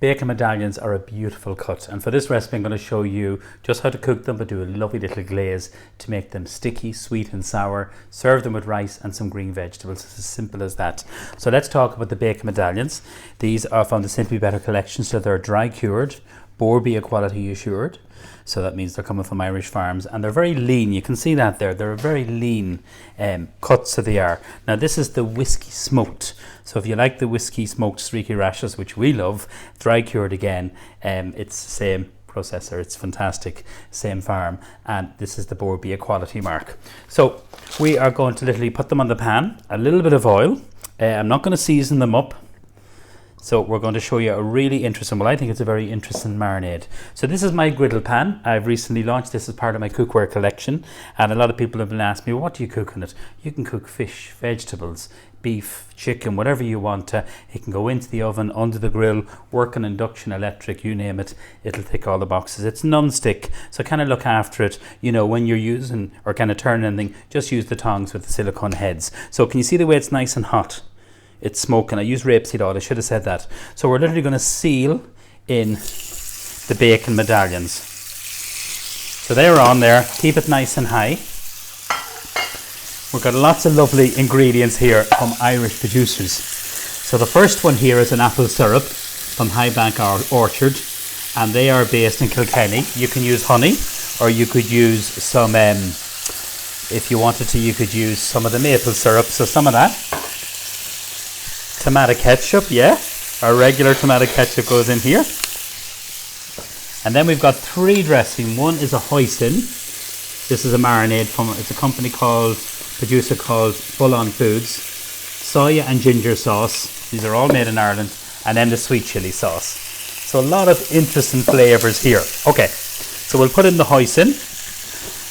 Bacon medallions are a beautiful cut, and for this recipe I'm going to show you just how to cook them, but do a lovely little glaze to make them sticky, sweet and sour. Serve them with rice and some green vegetables. It's as simple as that. So let's talk about the bacon medallions. These are from the Simply Better collection, so they're dry cured, Borbia quality assured. So that means they're coming from Irish farms, and they're very lean. You can see that there. They're a very lean cuts, so they are. Now this is the whiskey smoked. So if you like the whiskey smoked streaky rashers, which we love, dry cured again, it's the same processor. It's fantastic, same farm, and this is the Borbia quality mark. So we are going to literally put them on the pan, a little bit of oil. I'm not going to season them up. So we're going to show you a really interesting, well, I think it's a very interesting marinade. So this is my Griddle Pan. I've recently launched this as part of my cookware collection, and a lot of people have been asking me, what do you cook in it? You can cook fish, vegetables, beef, chicken, whatever you want. It can go into the oven, under the grill, work on induction, electric, you name it, it'll tick all the boxes. It's non-stick, so kind of look after it. You know, when you're using or kind of turning anything, just use the tongs with the silicone heads. So can you see the way it's nice and hot? It's smoking. I use rapeseed oil, I should have said that. So we're literally going to seal in the bacon medallions. So they're on there, keep it nice and high. We've got lots of lovely ingredients here from Irish producers. So the first one here is an apple syrup from Highbank Orchard, and they are based in Kilkenny. You can use honey, or you could use some, if you wanted to, you could use some of the maple syrup, so some of that. Tomato ketchup, yeah, our regular tomato ketchup goes in here. And then we've got three dressing. One is a hoisin. This is a marinade from, it's a producer called Full On Foods. Soya and ginger sauce. These are all made in Ireland. And then the sweet chili sauce. So a lot of interesting flavours here. Okay, so we'll put in the hoisin.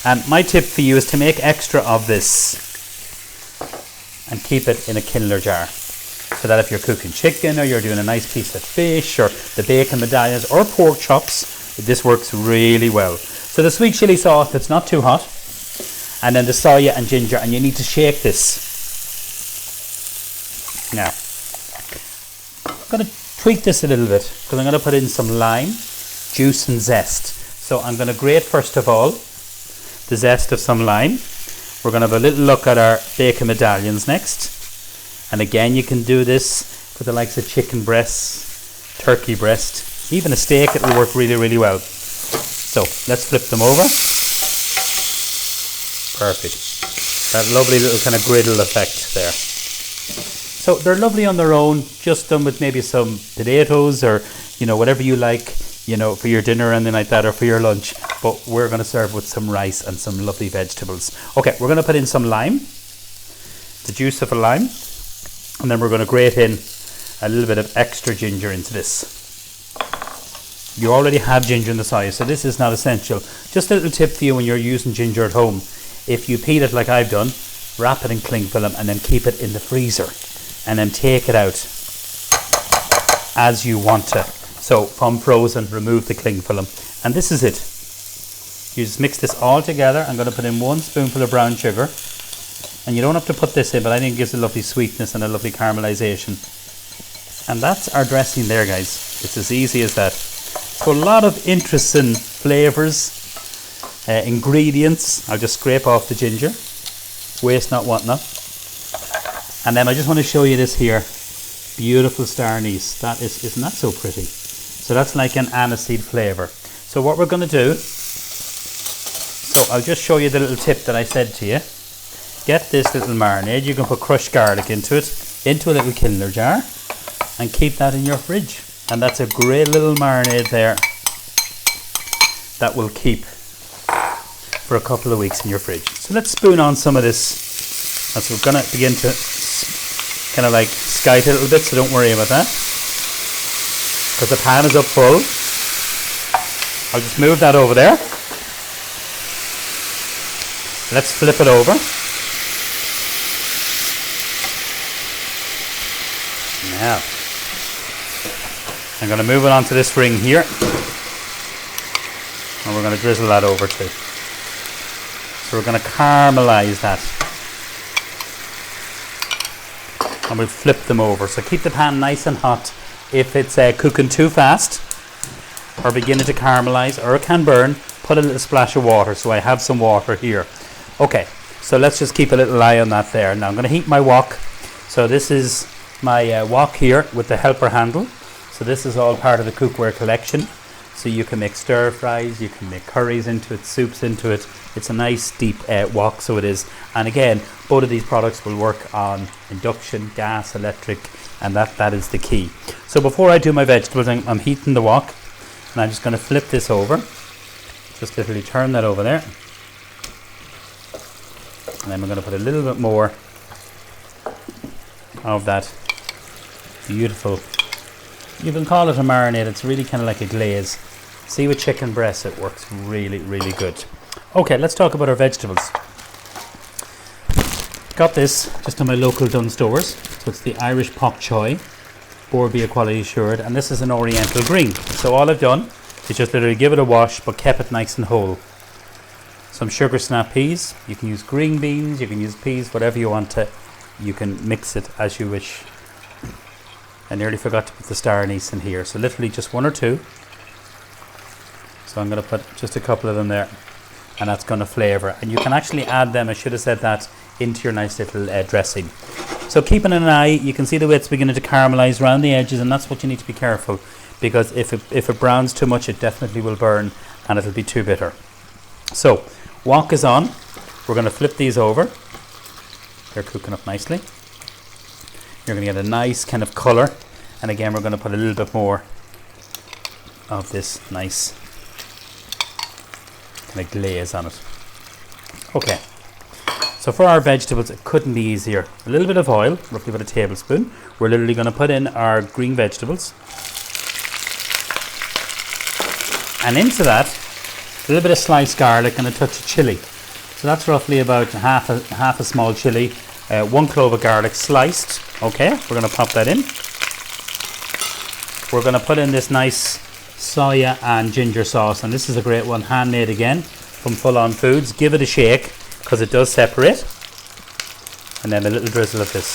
And my tip for you is to make extra of this and keep it in a kindler jar. So that if you're cooking chicken, or you're doing a nice piece of fish, or the bacon medallions, or pork chops, this works really well. So the sweet chili sauce, it's not too hot, and then the soya and ginger, and you need to shake this. Now, I'm going to tweak this a little bit, because I'm going to put in some lime, juice and zest. So I'm going to grate, first of all, the zest of some lime. We're going to have a little look at our bacon medallions next. And again, you can do this for the likes of chicken breasts, turkey breast, even a steak. It will work really, really well. So let's flip them over. Perfect. That lovely little kind of griddle effect there. So they're lovely on their own, just done with maybe some potatoes, or, you know, whatever you like, you know, for your dinner or anything like that, or for your lunch. But we're going to serve with some rice and some lovely vegetables. Okay, we're going to put in some lime, the juice of a lime. And then we're going to grate in a little bit of extra ginger into this. You already have ginger in the soya, so this is not essential. Just a little tip for you when you're using ginger at home. If you peel it like I've done, wrap it in cling film and then keep it in the freezer. And then take it out as you want to. So from frozen, remove the cling film. And this is it. You just mix this all together. I'm going to put in 1 spoonful of brown sugar. And you don't have to put this in, but I think it gives a lovely sweetness and a lovely caramelization. And that's our dressing there, guys. It's as easy as that. So a lot of interesting flavours, ingredients. I'll just scrape off the ginger. Waste not, want not. And then I just want to show you this here. Beautiful star anise. That isn't that so pretty? So that's like an aniseed flavour. So what we're going to do, so I'll just show you the little tip that I said to you. Get this little marinade. You can put crushed garlic into it, into a little kindler jar, and keep that in your fridge. And that's a great little marinade there that will keep for a couple of weeks in your fridge. So let's spoon on some of this. As we're going to begin to kind of like skite a little bit, so don't worry about that. Because the pan is up full. I'll just move that over there. Let's flip it over. Now, I'm going to move it onto this ring here, and we're going to drizzle that over too. So we're going to caramelize that. and we'll flip them over. So keep the pan nice and hot If it's cooking too fast or beginning to caramelize or it can burn, put a little splash of water. So I have some water here. Okay, so let's just keep a little eye on that there. Now I'm going to heat my wok. So this is my wok here with the helper handle. So this is all part of the cookware collection. So you can make stir fries, you can make curries into it, soups into it. It's a nice deep wok, so it is. And again, both of these products will work on induction, gas, electric, and that is the key. So before I do my vegetables, I'm heating the wok, and I'm just going to flip this over. Just literally turn that over there. And then we're going to put a little bit more of that beautiful, you can call it a marinade, it's really kind of like a glaze. See, with chicken breast it works really, really good. Okay, let's talk about our vegetables. Got this just in my local Dunnes Stores. So it's the Irish Pak Choi, Borbia quality assured, and this is an oriental green. So all I've done is just literally give it a wash but kept it nice and whole. Some sugar snap peas, you can use green beans, you can use peas, whatever you want to, you can mix it as you wish. I nearly forgot to put the star anise in here, so literally just one or two. So I'm going to put just a couple of them there, and that's going to flavour. And you can actually add them, I should have said that, into your nice little dressing. So keeping an eye, you can see the way it's beginning to caramelise around the edges, and that's what you need to be careful, because if it browns too much, it definitely will burn and it'll be too bitter. So wok is on. We're going to flip these over. They're cooking up nicely. You're going to get a nice kind of colour, and again we're going to put a little bit more of this nice kind of glaze on it. Okay, so for our vegetables it couldn't be easier. A little bit of oil, roughly about a tablespoon. We're literally going to put in our green vegetables, and into that a little bit of sliced garlic and a touch of chilli. So that's roughly about half a small chilli. 1 clove of garlic sliced. Okay, we're going to pop that in. We're going to put in this nice soya and ginger sauce, and this is a great one, handmade again from Full On Foods. Give it a shake because it does separate, and then a little drizzle of this.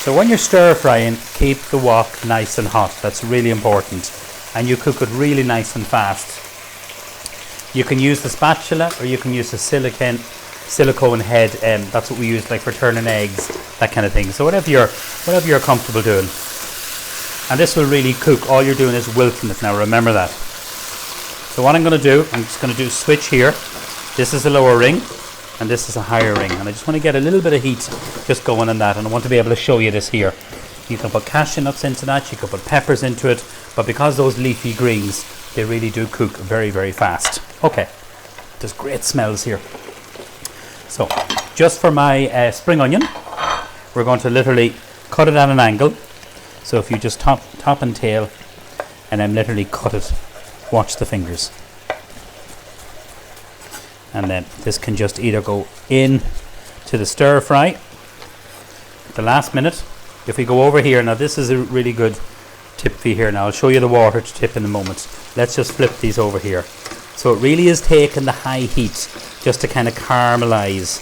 So when you're stir frying, keep the wok nice and hot. That's really important, and you cook it really nice and fast. You can use the spatula or you can use the silicone head, that's what we use like for turning eggs, that kind of thing. So whatever you're comfortable doing. And this will really cook. All you're doing is wilting it now, remember that. So what I'm going to do, I'm just going to do switch here. This is a lower ring and this is a higher ring, and I just want to get a little bit of heat just going on that, and I want to be able to show you this here. You can put cashew nuts into that, you can put peppers into it, but because those leafy greens, they really do cook very, very fast. Okay, there's great smells here. So just for my spring onion, we're going to literally cut it at an angle. So if you just top and tail and then literally cut it, watch the fingers. And then this can just either go in to the stir fry at the last minute. If we go over here, now this is a really good tip for you here. Now I'll show you the water to tip in a moment. Let's just flip these over here. So it really is taking the high heat just to kind of caramelize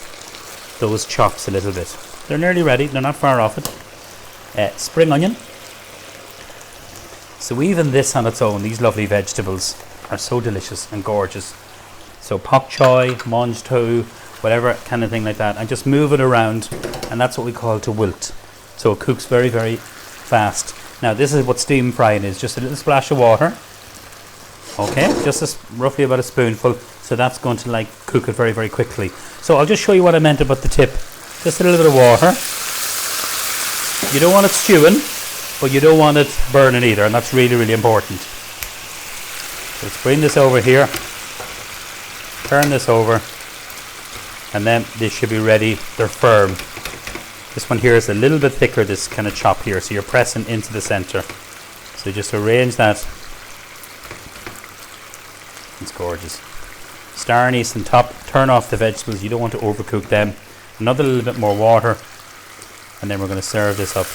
those chops a little bit. They're nearly ready, they're not far off it. Spring onion. So even this on its own, these lovely vegetables are so delicious and gorgeous. So pak choy, mange tu, whatever kind of thing like that, and just move it around, and that's what we call to wilt. So it cooks very, very fast. Now this is what steam frying is, just a little splash of water. Okay, just roughly about a spoonful. So that's going to like cook it very, very quickly. So I'll just show you what I meant about the tip. Just a little bit of water. You don't want it stewing, but you don't want it burning either, and that's really, really important. So let's bring this over here. Turn this over, and then this should be ready. They're firm. This one here is a little bit thicker, this kind of chop here, so you're pressing into the center. So just arrange that. It's gorgeous. Star anise on top. Turn off the vegetables, you don't want to overcook them. Another little bit more water, and then we're going to serve this up,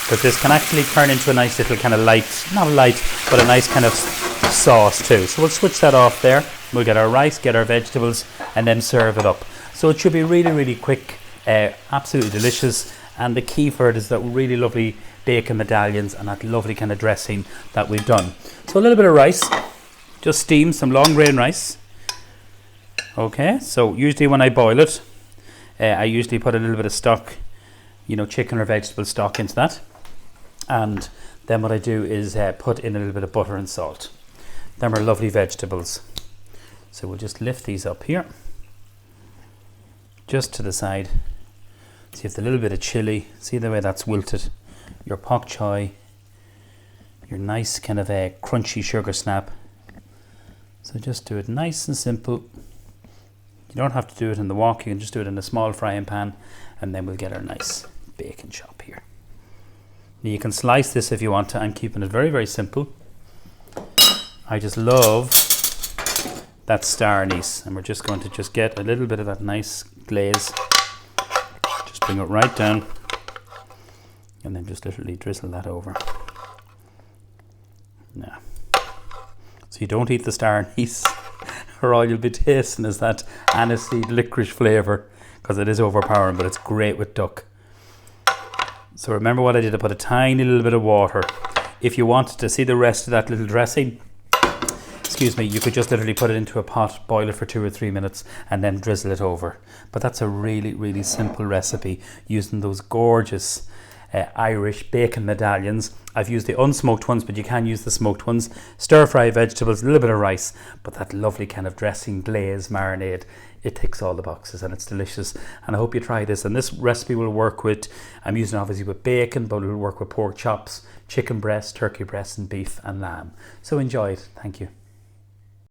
because this can actually turn into a nice little kind of light, not light, but a nice kind of sauce too. So we'll switch that off there. We'll get our rice, get our vegetables, and then serve it up. So it should be really, really quick, absolutely delicious. And the key for it is that really lovely bacon medallions and that lovely kind of dressing that we've done. So a little bit of rice, just steam some long grain rice. Okay, so usually when I boil it, I usually put a little bit of stock, you know, chicken or vegetable stock into that. And then what I do is put in a little bit of butter and salt. Them are lovely vegetables. So we'll just lift these up here, just to the side. See if the little bit of chilli, see the way that's wilted. Your pak choi, your nice kind of a crunchy sugar snap. So just do it nice and simple. You don't have to do it in the wok, you can just do it in a small frying pan, and then we'll get our nice bacon chop here. Now you can slice this if you want to. I'm keeping it very, very simple. I just love that star anise, and we're just going to just get a little bit of that nice glaze. Just bring it right down, and then just literally drizzle that over. Now, so you don't eat the star anise, or all you'll be tasting is that aniseed licorice flavour, because it is overpowering, but it's great with duck. So remember what I did, I put a tiny little bit of water. If you wanted to see the rest of that little dressing, excuse me, you could just literally put it into a pot, boil it for 2 or 3 minutes, and then drizzle it over. But that's a really, really simple recipe using those gorgeous Irish bacon medallions. I've used the unsmoked ones, but you can use the smoked ones. Stir fry vegetables, a little bit of rice, but that lovely kind of dressing, glaze, marinade, it ticks all the boxes and it's delicious. And I hope you try this. And this recipe will work with, I'm using obviously with bacon, but it will work with pork chops, chicken breast, turkey breast, and beef and lamb. So enjoy it. Thank you.